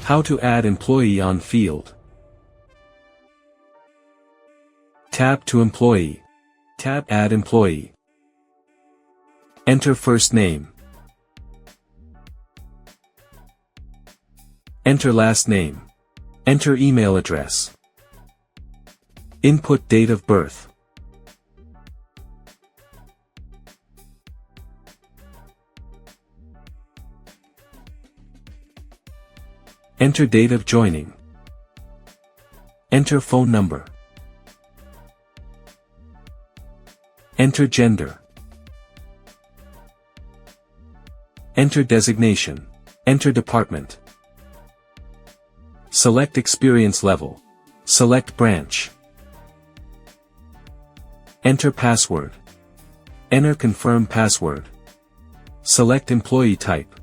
How to add employee on field. Tap to Employee. Tap Add Employee. Enter first name. Enter last name. Enter email address. Input date of birth. Enter date of joining. Enter phone number. Enter gender. Enter designation. Enter department. Select experience level. Select branch. Enter password. Enter confirm password. Select employee type.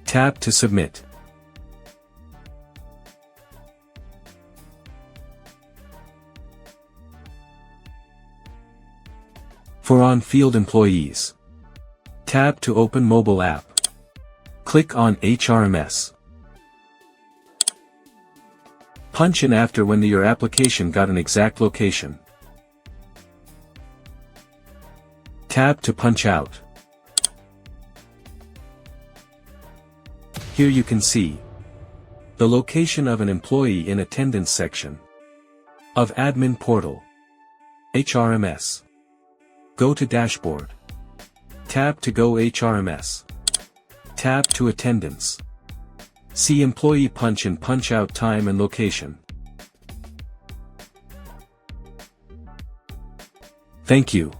Tap to submit. For on-field employees, tap to open mobile app. Click on HRMS. Punch in after when your application got an exact location. Tap to punch out. Here you can see the location of an employee in attendance section of admin portal. HRMS. Go to dashboard. Tap to go HRMS. Tap to attendance. See employee punch in punch out time and location. Thank you.